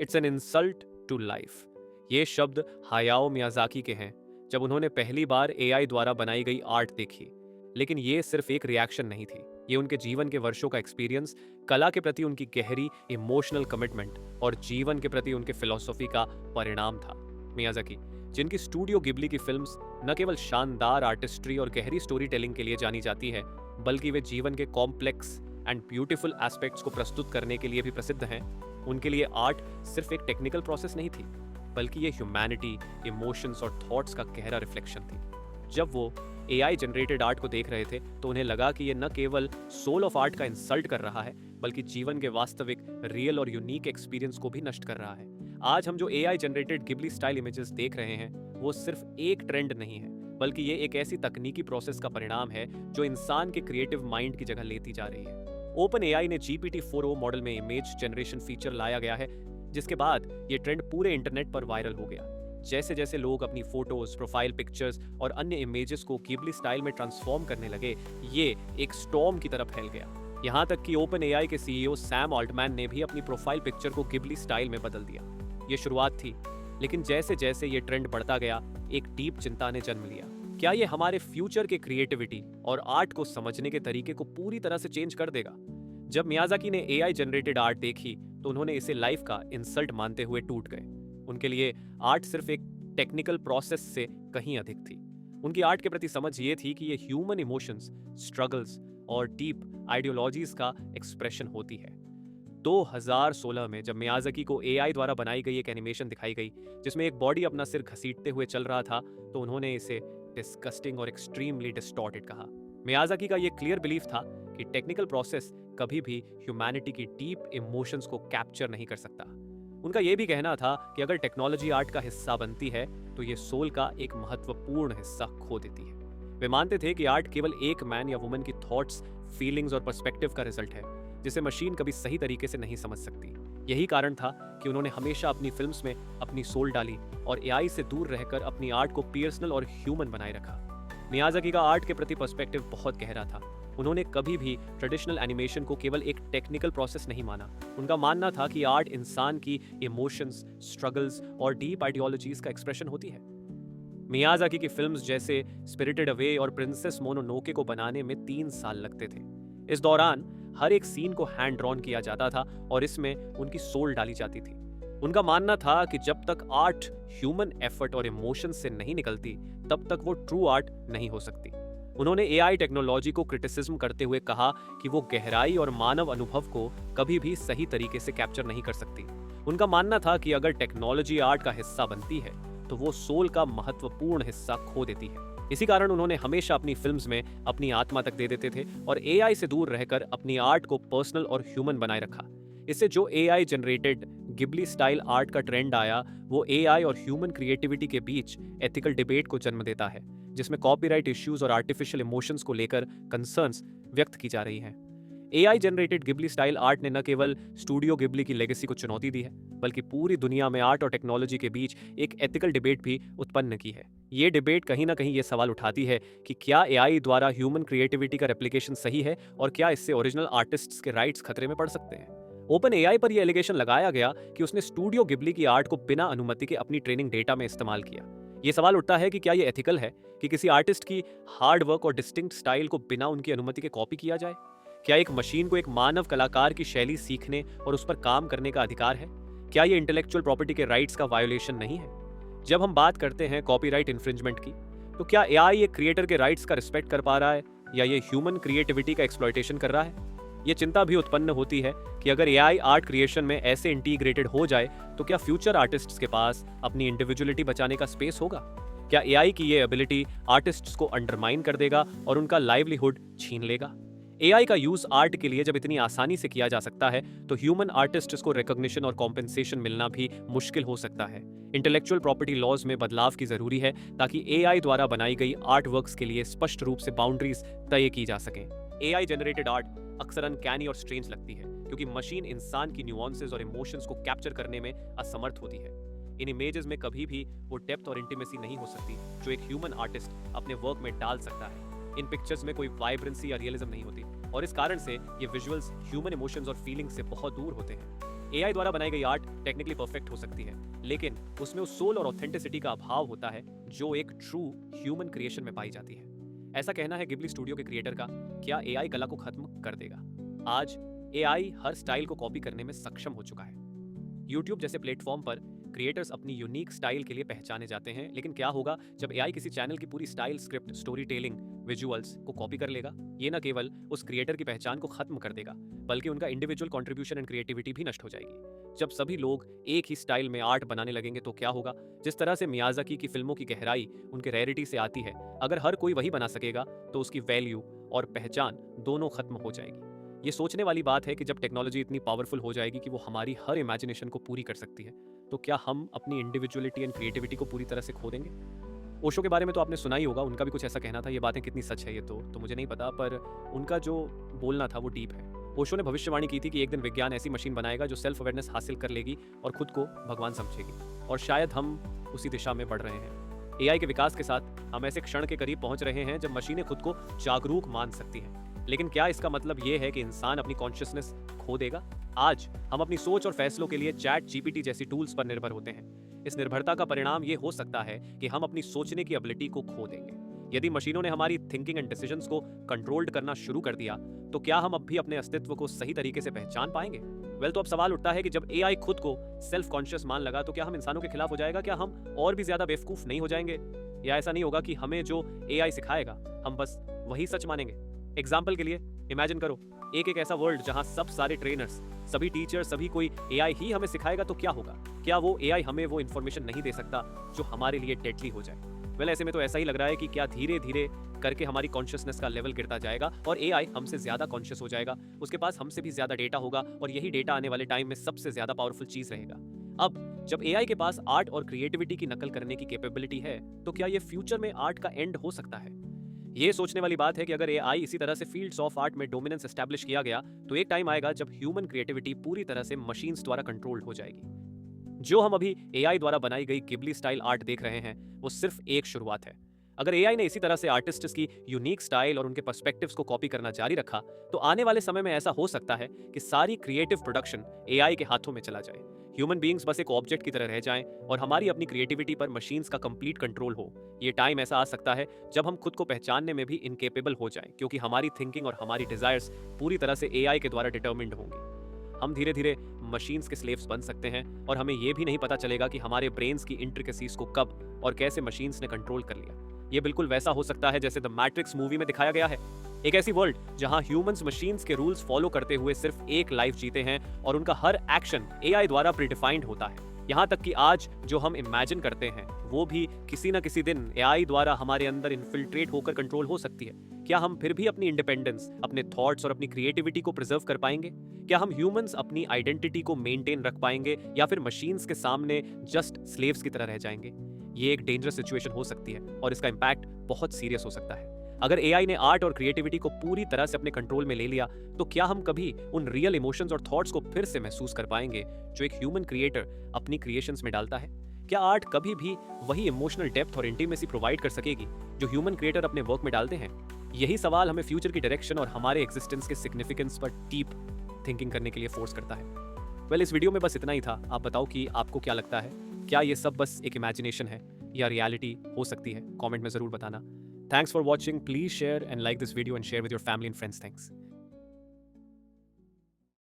It's an insult to life. ये शब्द हायाओ Miyazaki के हैं जब उन्होंने पहली बार एआई द्वारा बनाई गई आर्ट देखी। लेकिन ये सिर्फ एक रिएक्शन नहीं थी, ये उनके जीवन के वर्षों का एक्सपीरियंस, कला के प्रति उनकी गहरी इमोशनल कमिटमेंट और जीवन के प्रति उनके फिलॉसफी का परिणाम था। मियाजाकी, जिनकी स्टूडियो गिबली की फिल्म्स न केवल शानदार आर्टिस्ट्री और गहरी स्टोरी टेलिंग के लिए जानी जाती हैं, बल्कि वे जीवन के कॉम्प्लेक्स एंड ब्यूटीफुल एस्पेक्ट्स को प्रस्तुत करने के लिए भी प्रसिद्ध हैं। उनके लिए आर्ट सिर्फ एक टेक्निकल प्रोसेस नहीं थी, बल्कि ये ह्यूमैनिटी, इमोशंस और थॉट्स का गहरा रिफ्लेक्शन थी। जब वो एआई जनरेटेड आर्ट को देख रहे थे तो उन्हें लगा कि ये न केवल सोल ऑफ आर्ट का इंसल्ट कर रहा है, बल्कि जीवन के वास्तविक, रियल और यूनिक एक्सपीरियंस को भी नष्ट कर रहा है। आज हम जो AI generated Ghibli style images देख रहे हैं, वो सिर्फ एक ट्रेंड नहीं है, बल्कि ये एक ऐसी तकनीकी प्रोसेस का परिणाम है जो इंसान के क्रिएटिव माइंड की जगह लेती जा रही है। ओपन एआई ने GPT-4o मॉडल में इमेज जनरेशन फीचर लाया गया है, जिसके बाद ये ट्रेंड पूरे इंटरनेट पर वायरल हो गया। जैसे जैसे लोग अपनी फोटोज, प्रोफाइल पिक्चर्स और अन्य इमेजेस को गिबली स्टाइल में ट्रांसफॉर्म करने लगे, ये एक स्टॉर्म की तरफ फैल गया। यहाँ तक कि ओपन एआई के सीईओ सैम ऑल्टमैन ने भी अपनी प्रोफाइल पिक्चर को गिबली स्टाइल में बदल दिया। ये शुरुआत थी, लेकिन जैसे जैसे ये ट्रेंड बढ़ता गया, एक डीप चिंता ने जन्म लिया। क्या ये हमारे फ्यूचर के क्रिएटिविटी और आर्ट को समझने के तरीके को पूरी तरह से चेंज कर देगा? जब मियाजाकी ने एआई जनरेटेड आर्ट देखी तो उन्होंने इसे लाइफ का इंसल्ट मानते हुए टूट गए। उनके लिए आर्ट सिर्फ एक टेक्निकल प्रोसेस से कहीं अधिक थी। उनकी आर्ट के प्रति समझ ये थी कि ये ह्यूमन इमोशंस, स्ट्रगल्स और डीप आइडियोलॉजीज का एक्सप्रेशन होती है। 2016 में जब मियाजाकी को एआई द्वारा बनाई गई एक एनिमेशन दिखाई गई जिसमें एक बॉडी अपना सिर घसीटते हुए चल रहा था, तो उन्होंने इसे डिस्गस्टिंग और एक्सट्रीमली डिस्टॉर्टेड कहा। मियाजाकी का यह क्लियर बिलीफ था कि टेक्निकल प्रोसेस कभी भी ह्यूमैनिटी की डीप इमोशंस को कैप्चर नहीं कर सकता। उनका यह भी कहना था कि अगर टेक्नोलॉजी आर्ट का हिस्सा बनती है तो ये सोल का एक महत्वपूर्ण हिस्सा खो देती है। वे मानते थे कि आर्ट केवल एक मैन या वुमन की थॉट्स, फीलिंग्स और पर्सपेक्टिव का रिजल्ट है, जिसे मशीन कभी सही तरीके से नहीं समझ सकती। यही कारण था कि उन्होंने हमेशा अपनी फिल्म्स में अपनी सोल डाली और एआई से दूर रहकर अपनी आर्ट को पर्सनल और ह्यूमन बनाए रखा। मियाजाकी का आर्ट के प्रति पर्सपेक्टिव बहुत गहरा था। उन्होंने कभी भी ट्रेडिशनल एनिमेशन को केवल एक टेक्निकल प्रोसेस नहीं माना। उनका मानना था कि आर्ट इंसान की इमोशंस, स्ट्रगल्स और डीप आइडियोलॉजीज का एक्सप्रेशन होती है। मियाजाकी की फिल्म्स जैसे स्पिरिटेड अवे और प्रिंसेस मोनोनोके को बनाने में 3 साल लगते थे। इस दौरान हर एक सीन को हैंड ड्रॉन किया जाता था और इसमें उनकी सोल डाली जाती थी। उनका मानना था कि जब तक आर्ट ह्यूमन एफर्ट और इमोशन से नहीं निकलती, तब तक वो ट्रू आर्ट नहीं हो सकती। उन्होंने एआई टेक्नोलॉजी को क्रिटिसिज्म करते हुए कहा कि वो गहराई और मानव अनुभव को कभी भी सही तरीके से कैप्चर नहीं कर सकती। उनका मानना था कि अगर टेक्नोलॉजी आर्ट का हिस्सा बनती है तो वो सोल का महत्वपूर्ण हिस्सा खो देती है। इसी कारण उन्होंने हमेशा अपनी फिल्म्स में अपनी आत्मा तक दे देते थे और एआई से दूर रहकर अपनी आर्ट को पर्सनल और ह्यूमन बनाए रखा। इससे जो AI generated Ghibli style art का ट्रेंड आया, वो एआई और ह्यूमन क्रिएटिविटी के बीच एथिकल डिबेट को जन्म देता है, जिसमें कॉपीराइट इश्यूज और आर्टिफिशियल इमोशंस को लेकर कंसर्न्स व्यक्त की जा रही हैं। AI generated Ghibli style art ने न केवल स्टूडियो गिबली की लेगेसी को चुनौती दी है, बल्कि पूरी दुनिया में आर्ट और टेक्नोलॉजी के बीच एक एथिकल डिबेट भी उत्पन्न की है। ये डिबेट कहीं ना कहीं ये सवाल उठाती है कि क्या एआई द्वारा ह्यूमन क्रिएटिविटी का रेप्लिकेशन सही है और क्या इससे ओरिजिनल आर्टिस्ट्स के राइट्स खतरे में पड़ सकते हैं। ओपन एआई पर यह एलिगेशन लगाया गया कि उसने स्टूडियो गिबली की आर्ट को बिना अनुमति के अपनी ट्रेनिंग डेटा में इस्तेमाल किया। ये सवाल उठता है कि क्या यह एथिकल है कि किसी आर्टिस्ट की हार्ड वर्क और डिस्टिंक्ट स्टाइल को बिना उनकी अनुमति के कॉपी किया जाए? क्या एक मशीन को एक मानव कलाकार की शैली सीखने और उस पर काम करने का अधिकार है? क्या ये इंटेलेक्चुअल प्रॉपर्टी के राइट्स का वायोलेशन नहीं है? जब हम बात करते हैं कॉपीराइट इन्फ्रिंजमेंट की, तो क्या एआई एक क्रिएटर के राइट्स का रिस्पेक्ट कर पा रहा है या ये ह्यूमन क्रिएटिविटी का एक्सप्लॉयटेशन कर रहा है? ये चिंता भी उत्पन्न होती है कि अगर एआई आर्ट क्रिएशन में ऐसे इंटीग्रेटेड हो जाए तो क्या फ्यूचर आर्टिस्ट्स के पास अपनी इंडिविजुअलिटी बचाने का स्पेस होगा? क्या एआई की ये एबिलिटी आर्टिस्ट्स को अंडरमाइन कर देगा और उनका लाइवलीहुड छीन लेगा? एआई का यूज आर्ट के लिए जब इतनी आसानी से किया जा सकता है तो ह्यूमन आर्टिस्ट्स को रिकॉग्निशन और कॉम्पेंसेशन मिलना भी मुश्किल हो सकता है। इंटेलेक्चुअल प्रॉपर्टी लॉज में बदलाव की जरूरी है ताकि एआई द्वारा बनाई गई आर्ट वर्क्स के लिए स्पष्ट रूप से बाउंड्रीज तय की जा सकें। एआई जनरेटेड आर्ट अक्सर अनकैनी और स्ट्रेंज लगती है क्योंकि मशीन इंसान की न्यूआंसेस और इमोशंस को कैप्चर करने में असमर्थ होती है। इन इमेजेस में कभी भी वो डेप्थ और इंटीमेसी नहीं हो सकती जो एक ह्यूमन आर्टिस्ट अपने वर्क में डाल सकता है। इन पिक्चर्स में कोई वाइब्रेंसी या रियलिज्म नहीं होती और इस कारण से ये विजुअल्स ह्यूमन इमोशंस और फीलिंग्स से बहुत दूर होते हैं। एआई द्वारा बनाई गई आर्ट टेक्निकली परफेक्ट हो सकती है, लेकिन उसमें उस सोल और ऑथेंटिसिटी का अभाव होता है जो एक ट्रू ह्यूमन क्रिएशन में पाई जाती है। ऐसा कहना है गिबली स्टूडियो के क्रिएटर का। क्या एआई कला को खत्म कर देगा? आज एआई हर स्टाइल को कॉपी करने में सक्षम हो चुका है। यूट्यूब जैसे प्लेटफॉर्म पर क्रिएटर्स अपनी यूनिक स्टाइल के लिए पहचाने जाते हैं, लेकिन क्या होगा जब एआई किसी चैनल की पूरी style, script, story telling, visuals को कॉपी कर लेगा? ये न केवल उस क्रिएटर की पहचान को खत्म कर देगा, बल्कि उनका इंडिविजुअल कंट्रीब्यूशन एंड क्रिएटिविटी भी नष्ट हो जाएगी। जब सभी लोग एक ही स्टाइल में आर्ट बनाने लगेंगे तो क्या होगा? जिस तरह से मियाज़ाकी की फिल्मों की गहराई उनके रेयरिटी से आती है, अगर हर कोई वही बना सकेगा तो उसकी वैल्यू और पहचान दोनों खत्म हो जाएगी। ये सोचने वाली बात है कि जब टेक्नोलॉजी इतनी पावरफुल हो जाएगी कि वो हमारी हर इमेजिनेशन को पूरी कर सकती है, तो क्या हम अपनी इंडिविजुअलिटी एंड क्रिएटिविटी को पूरी तरह से खो देंगे? ओशो के बारे में तो आपने सुना ही होगा, उनका भी कुछ ऐसा कहना था। ये बातें कितनी सच है ये तो मुझे नहीं पता, पर उनका जो बोलना था वो डीप है। ओशो ने भविष्यवाणी की थी कि एक दिन विज्ञान ऐसी मशीन बनाएगा जो सेल्फ अवेयरनेस हासिल कर लेगी और खुद को भगवान समझेगी, और शायद हम उसी दिशा में बढ़ रहे हैं। एआई के विकास के साथ हम ऐसे क्षण के करीब पहुंच रहे हैं जब मशीनें खुद को जागरूक मान सकती हैं। लेकिन क्या इसका मतलब ये है कि इंसान अपनी कॉन्शियसनेस खो देगा? आज हम अपनी सोच और फैसलों के लिए चैट जीपीटी जैसी टूल्स पर निर्भर होते हैं। इस निर्भरता का परिणाम ये हो सकता है कि हम अपनी सोचने की एबिलिटी को खो देंगे। यदि मशीनों ने हमारी थिंकिंग एंड डिसीजंस को कंट्रोल्ड करना शुरू कर दिया, तो क्या हम अब भी अपने अस्तित्व को सही तरीके से पहचान पाएंगे? तो अब सवाल उठता है कि जब एआई खुद को सेल्फ कॉन्शियस मान लगा, तो क्या हम इंसानों के खिलाफ हो जाएगा? क्या हम और भी ज्यादा बेवकूफ नहीं हो जाएंगे? या ऐसा नहीं होगा कि हमें जो एआई सिखाएगा हम बस वही सच मानेंगे? एग्जाम्पल के लिए इमेजिन करो एक ऐसा वर्ल्ड जहां सब सारे ट्रेनर्स, सभी टीचर्स, सभी कोई एआई ही हमें सिखाएगा, तो क्या होगा? क्या वो एआई हमें वो इन्फॉर्मेशन नहीं दे सकता जो हमारे लिए डेडली हो जाए? ऐसे में तो ऐसा ही लग रहा है कि क्या धीरे धीरे करके हमारी कॉन्शियसनेस का लेवल गिरता जाएगा और एआई हमसे ज्यादा कॉन्शियस हो जाएगा, उसके पास हमसे भी ज्यादा डेटा होगा, और यही डेटा आने वाले टाइम में सबसे ज्यादा पावरफुल चीज रहेगा। अब जब एआई के पास आर्ट और क्रिएटिविटी की नकल करने की कैपेबिलिटी है, तो क्या ये फ्यूचर में आर्ट का एंड हो सकता है? ये सोचने वाली बात है कि अगर एआई इसी तरह से फील्ड्स ऑफ आर्ट में डोमिनेंस एस्टैब्लिश किया गया, तो एक टाइम आएगा जब ह्यूमन क्रिएटिविटी पूरी तरह से मशीन्स द्वारा कंट्रोल्ड हो जाएगी। जो हम अभी एआई द्वारा बनाई गई गिबली स्टाइल आर्ट देख रहे हैं, वो सिर्फ एक शुरुआत है। अगर एआई ने इसी तरह से आर्टिस्ट्स की यूनिक स्टाइल और उनके पर्सपेक्टिव्स को कॉपी करना जारी रखा, तो आने वाले समय में ऐसा हो सकता है कि सारी क्रिएटिव प्रोडक्शन एआई के हाथों में चला जाए। ह्यूमन बीइंग्स बस एक ऑब्जेक्ट की तरह रह जाएं और हमारी अपनी क्रिएटिविटी पर मशीन्स का कंप्लीट कंट्रोल हो। ये टाइम ऐसा आ सकता है जब हम खुद को पहचानने में भी इनकेपेबल हो जाएं, क्योंकि हमारी थिंकिंग और हमारी डिजायर्स पूरी तरह से एआई के द्वारा डिटर्मिन्ड होंगी। हम धीरे धीरे मशीन्स के स्लेव्स बन सकते हैं और हमें यह भी नहीं पता चलेगा कि हमारे ब्रेन्स की इंट्रिकेसीज को कब और कैसे मशीन्स ने कंट्रोल कर लिया। ये बिल्कुल वैसा हो सकता है जैसे द मैट्रिक्स मूवी में दिखाया गया है, एक ऐसी वर्ल्ड जहां ह्यूमंस मशीन्स के रूल्स फॉलो करते हुए सिर्फ एक लाइफ जीते हैं और उनका हर एक्शन एआई द्वारा प्रीडिफाइंड होता है। यहाँ तक कि आज जो हम इमेजिन करते हैं वो भी किसी न किसी दिन एआई द्वारा हमारे अंदर इन्फिल्ट्रेट होकर कंट्रोल हो सकती है। क्या हम फिर भी अपनी इंडिपेंडेंस, अपने थॉट्स और अपनी क्रिएटिविटी को प्रिजर्व कर पाएंगे? क्या हम ह्यूमंस अपनी आइडेंटिटी को मेंटेन रख पाएंगे, या फिर मशीन्स के सामने जस्ट स्लेव्स की तरह रह जाएंगे? ये एक डेंजरस सिचुएशन हो सकती है और इसका इम्पैक्ट बहुत सीरियस हो सकता है। अगर एआई ने आर्ट और क्रिएटिविटी को पूरी तरह से अपने कंट्रोल में ले लिया, तो क्या हम कभी उन रियल इमोशंस और थॉट्स को फिर से महसूस कर पाएंगे जो एक ह्यूमन क्रिएटर अपनी क्रिएशंस में डालता है? क्या आर्ट कभी भी वही इमोशनल डेप्थ और इंटीमेसी प्रोवाइड कर सकेगी जो ह्यूमन क्रिएटर अपने वर्क में डालते हैं? यही सवाल हमें फ्यूचर की डायरेक्शन और हमारे एग्जिस्टेंस के सिग्निफिकेंस पर डीप थिंकिंग करने के लिए फोर्स करता है। इस वीडियो में बस इतना ही था। आप बताओ कि आपको क्या लगता है, क्या ये सब बस एक इमेजिनेशन है या रियलिटी हो सकती है? कमेंट में जरूर बताना। Thanks for watching. Please share and like this video and share with your family and friends. Thanks.